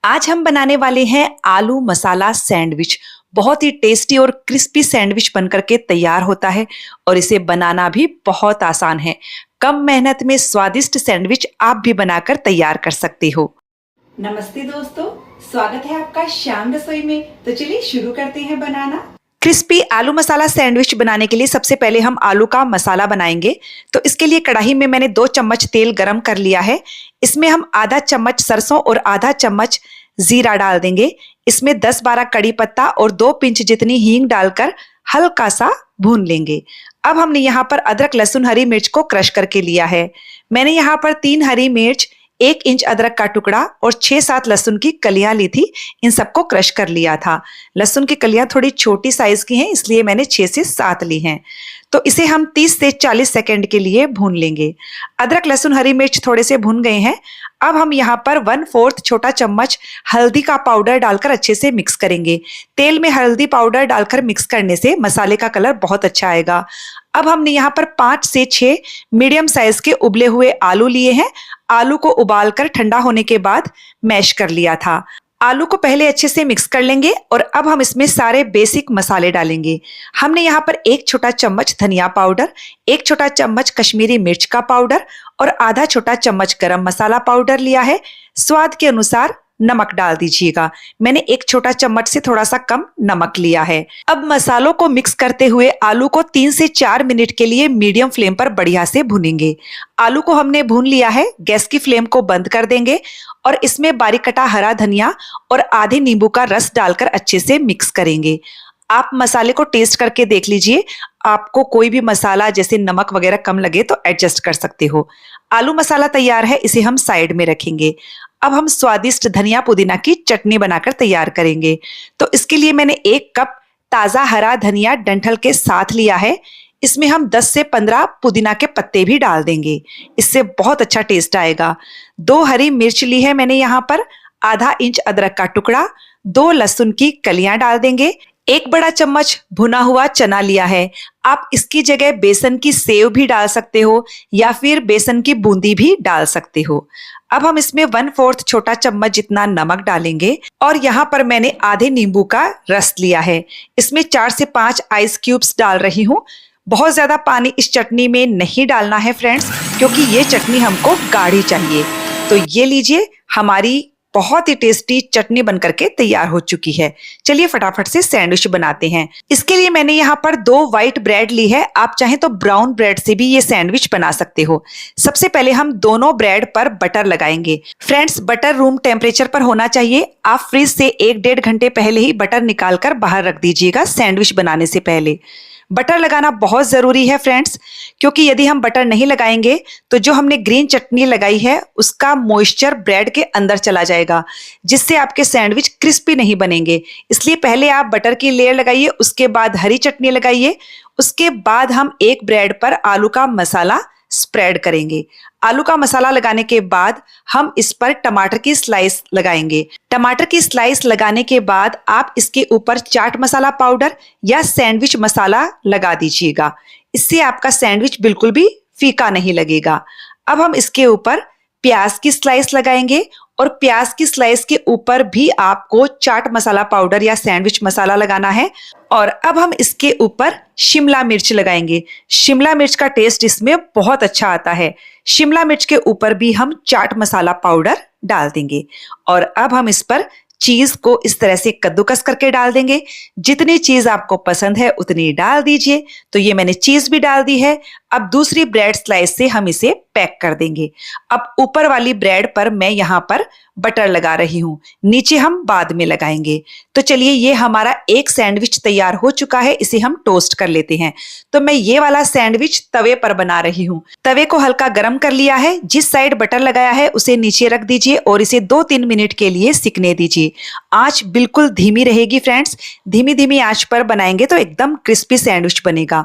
आज हम बनाने वाले हैं आलू मसाला सैंडविच। बहुत ही टेस्टी और क्रिस्पी सैंडविच बनकर के तैयार होता है और इसे बनाना भी बहुत आसान है। कम मेहनत में स्वादिष्ट सैंडविच आप भी बनाकर तैयार कर सकते हो। नमस्ते दोस्तों, स्वागत है आपका श्याम रसोई में। तो चलिए शुरू करते हैं बनाना। क्रिस्पी आलू मसाला सैंडविच बनाने के लिए सबसे पहले हम आलू का मसाला बनाएंगे। तो इसके लिए कढ़ाई में मैंने 2 चम्मच तेल गरम कर लिया है। इसमें हम आधा चम्मच सरसों और आधा चम्मच जीरा डाल देंगे। इसमें 10-12 कड़ी पत्ता और 2 पिंच जितनी हींग डालकर हल्का सा भून लेंगे। अब हमने यहाँ पर अदरक लहसुन हरी मिर्च को क्रश करके लिया है। मैंने यहाँ पर 3 हरी मिर्च, 1 इंच अदरक का टुकड़ा और 6-7 लहसुन की कलियां ली थी। इन सबको क्रश कर लिया था। लहसुन की कलियां थोड़ी छोटी साइज की हैं, इसलिए मैंने 6 से 7 ली हैं। तो इसे हम 30 से 40 सेकंड के लिए भून लेंगे। अदरक लहसुन हरी मिर्च थोड़े से भुन गए हैं। अब हम यहाँ पर 1/4 छोटा चम्मच हल्दी का पाउडर डालकर अच्छे से मिक्स करेंगे। तेल में हल्दी पाउडर डालकर मिक्स करने से मसाले का कलर बहुत अच्छा आएगा। अब हमने यहाँ पर 5 से 6 मीडियम साइज के उबले हुए आलू लिए हैं। आलू को उबालकर ठंडा होने के बाद मैश कर लिया था। आलू को पहले अच्छे से मिक्स कर लेंगे और अब हम इसमें सारे बेसिक मसाले डालेंगे। हमने यहाँ पर 1 छोटा चम्मच धनिया पाउडर, 1 छोटा चम्मच कश्मीरी मिर्च का पाउडर और आधा छोटा चम्मच गरम मसाला पाउडर लिया है। स्वाद के अनुसार नमक डाल दीजिएगा। मैंने 1 छोटा चम्मच से थोड़ा सा कम नमक लिया है। अब मसालों को मिक्स करते हुए आलू को 3 से 4 मिनट के लिए मीडियम फ्लेम पर बढ़िया से भुनेंगे। आलू को हमने भून लिया है। गैस की फ्लेम को बंद कर देंगे और इसमें बारीक कटा हरा धनिया और आधे नींबू का रस डालकर अच्छे से मिक्स करेंगे। आप मसाले को टेस्ट करके देख लीजिए। आपको कोई भी मसाला जैसे नमक वगैरह कम लगे तो एडजस्ट कर सकते हो। आलू मसाला तैयार है, इसे हम साइड में रखेंगे। अब हम स्वादिष्ट धनिया पुदीना की चटनी बनाकर तैयार करेंगे। तो इसके लिए मैंने 1 कप ताजा हरा धनिया डंठल के साथ लिया है। इसमें हम 10 से 15 पुदीना के पत्ते भी डाल देंगे। इससे बहुत अच्छा टेस्ट आएगा। 2 हरी मिर्च ली है मैंने यहाँ पर, आधा इंच अदरक का टुकड़ा, 2 लहसुन की कलियां डाल देंगे। 1 बड़ा चम्मच भुना हुआ चना लिया है। आप इसकी जगह बेसन की सेव भी डाल सकते हो या फिर बेसन की बूंदी भी डाल सकते हो। अब हम इसमें 1/4 छोटा चम्मच जितना नमक डालेंगे और यहाँ पर मैंने आधे नींबू का रस लिया है। इसमें 4 से 5 आइस क्यूब्स डाल रही हूँ। बहुत ज्यादा पानी इस चटनी में नहीं डालना है फ्रेंड्स, क्योंकि ये चटनी हमको गाढ़ी चाहिए। तो ये लीजिए, हमारी बहुत ही टेस्टी चटनी बनकर के तैयार हो चुकी है। चलिए फटाफट से सैंडविच बनाते हैं। इसके लिए मैंने यहाँ पर 2 व्हाइट ब्रेड ली है। आप चाहें तो ब्राउन ब्रेड से भी ये सैंडविच बना सकते हो। सबसे पहले हम दोनों ब्रेड पर बटर लगाएंगे। फ्रेंड्स, बटर रूम टेम्परेचर पर होना चाहिए। आप फ्रिज से 1-1.5 घंटे पहले ही बटर निकाल कर बाहर रख दीजिएगा सैंडविच बनाने से पहले। बटर लगाना बहुत जरूरी है फ्रेंड्स, क्योंकि यदि हम बटर नहीं लगाएंगे तो जो हमने ग्रीन चटनी लगाई है उसका मॉइस्चर ब्रेड के अंदर चला जाएगा, जिससे आपके सैंडविच क्रिस्पी नहीं बनेंगे। इसलिए पहले आप बटर की लेयर लगाइए, उसके बाद हरी चटनी लगाइए, उसके बाद हम एक ब्रेड पर आलू का मसाला स्प्रेड करेंगे। आलू का मसाला लगाने के बाद हम इस पर टमाटर की स्लाइस लगाएंगे। टमाटर की स्लाइस लगाने के बाद आप इसके ऊपर चाट मसाला पाउडर या सैंडविच मसाला लगा दीजिएगा। इससे आपका सैंडविच बिल्कुल भी फीका नहीं लगेगा। अब हम इसके ऊपर प्याज की स्लाइस लगाएंगे और प्याज की स्लाइस के ऊपर भी आपको चाट मसाला पाउडर या सैंडविच मसाला लगाना है। और अब हम इसके ऊपर शिमला मिर्च लगाएंगे। शिमला मिर्च का टेस्ट इसमें बहुत अच्छा आता है। शिमला मिर्च के ऊपर भी हम चाट मसाला पाउडर डाल देंगे और अब हम इस पर चीज को इस तरह से कद्दूकस करके डाल देंगे। जितनी चीज आपको पसंद है उतनी डाल दीजिए। तो ये मैंने चीज भी डाल दी है। अब दूसरी ब्रेड स्लाइस से हम इसे पैक कर देंगे। अब ऊपर वाली ब्रेड पर मैं यहाँ पर बटर लगा रही हूँ, नीचे हम बाद में लगाएंगे। तो चलिए, ये हमारा एक सैंडविच तैयार हो चुका है। इसे हम टोस्ट कर लेते हैं। तो मैं ये वाला सैंडविच तवे पर बना रही हूँ। तवे को हल्का गर्म कर लिया है। जिस साइड बटर लगाया है उसे नीचे रख दीजिए और इसे 2-3 मिनट के लिए सिकने दीजिए। आंच बिल्कुल धीमी रहेगी फ्रेंड्स। धीमी धीमी आंच पर बनाएंगे तो एकदम क्रिस्पी सैंडविच बनेगा।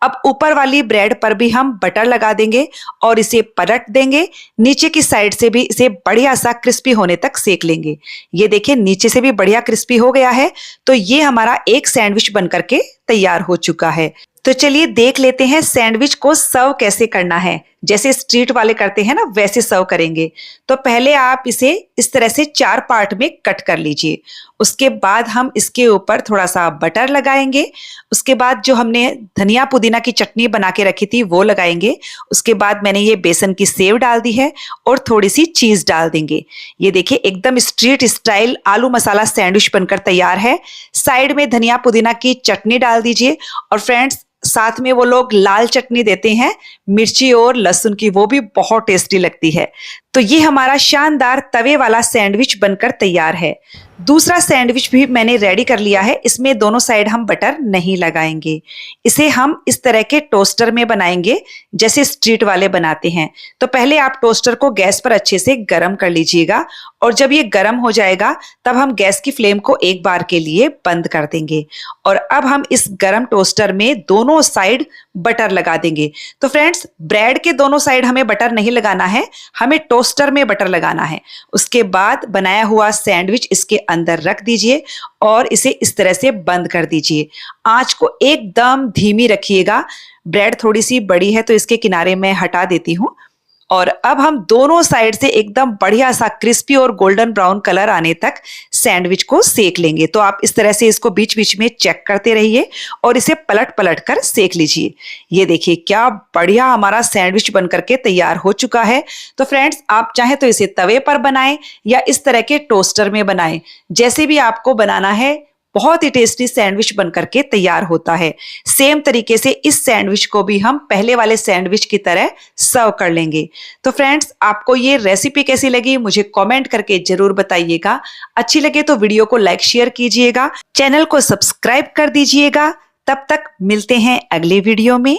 अब ऊपर वाली ब्रेड पर भी हम बटर लगा देंगे और इसे पलट देंगे। नीचे की साइड से भी इसे बढ़िया सा क्रिस्पी होने तक सेक लेंगे। ये देखिए, नीचे से भी बढ़िया क्रिस्पी हो गया है। तो ये हमारा एक सैंडविच बनकर के तैयार हो चुका है। तो चलिए देख लेते हैं सैंडविच को सर्व कैसे करना है। जैसे स्ट्रीट वाले करते हैं ना, वैसे सर्व करेंगे। तो पहले आप इसे इस तरह से 4 पार्ट में कट कर लीजिए। उसके बाद हम इसके ऊपर थोड़ा सा बटर लगाएंगे। उसके बाद जो हमने धनिया पुदीना की चटनी बना के रखी थी वो लगाएंगे। उसके बाद मैंने ये बेसन की सेव डाल दी है और थोड़ी सी चीज डाल देंगे। ये देखिए एकदम स्ट्रीट स्टाइल आलू मसाला सैंडविच बनकर तैयार है। साइड में धनिया पुदीना की चटनी डाल दीजिए और फ्रेंड्स साथ में वो लोग लाल चटनी देते हैं, मिर्ची और लहसुन की, वो भी बहुत टेस्टी लगती है। तो ये हमारा शानदार तवे वाला सैंडविच बनकर तैयार है। दूसरा सैंडविच भी मैंने रेडी कर लिया है। इसमें दोनों साइड हम बटर नहीं लगाएंगे। इसे हम इस तरह के टोस्टर में बनाएंगे जैसे स्ट्रीट वाले बनाते हैं। तो पहले आप टोस्टर को गैस पर अच्छे से गर्म कर लीजिएगा और जब ये गर्म हो जाएगा तब हम गैस की फ्लेम को एक बार के लिए बंद कर देंगे और अब हम इस गर्म टोस्टर में दोनों साइड बटर लगा देंगे। तो फ्रेंड्स ब्रेड के दोनों साइड हमें बटर नहीं लगाना है, हमें टोस्टर में बटर लगाना है। उसके बाद बनाया हुआ सैंडविच इसके अंदर रख दीजिए और इसे इस तरह से बंद कर दीजिए। आंच को एकदम धीमी रखिएगा। ब्रेड थोड़ी सी बड़ी है तो इसके किनारे मैं हटा देती हूँ। और अब हम दोनों साइड से एकदम बढ़िया सा क्रिस्पी और गोल्डन ब्राउन कलर आने तक सैंडविच को सेक लेंगे। तो आप इस तरह से इसको बीच बीच में चेक करते रहिए और इसे पलट पलट कर सेक लीजिए। ये देखिए क्या बढ़िया हमारा सैंडविच बनकर के तैयार हो चुका है। तो फ्रेंड्स आप चाहे तो इसे तवे पर बनाएं या इस तरह के टोस्टर में बनाएं, जैसे भी आपको बनाना है। बहुत ही टेस्टी सैंडविच बनकर के तैयार होता है। सेम तरीके से इस सैंडविच को भी हम पहले वाले सैंडविच की तरह सर्व कर लेंगे। तो फ्रेंड्स आपको ये रेसिपी कैसी लगी मुझे कमेंट करके जरूर बताइएगा। अच्छी लगे तो वीडियो को लाइक शेयर कीजिएगा, चैनल को सब्सक्राइब कर दीजिएगा। तब तक मिलते हैं अगले वीडियो में।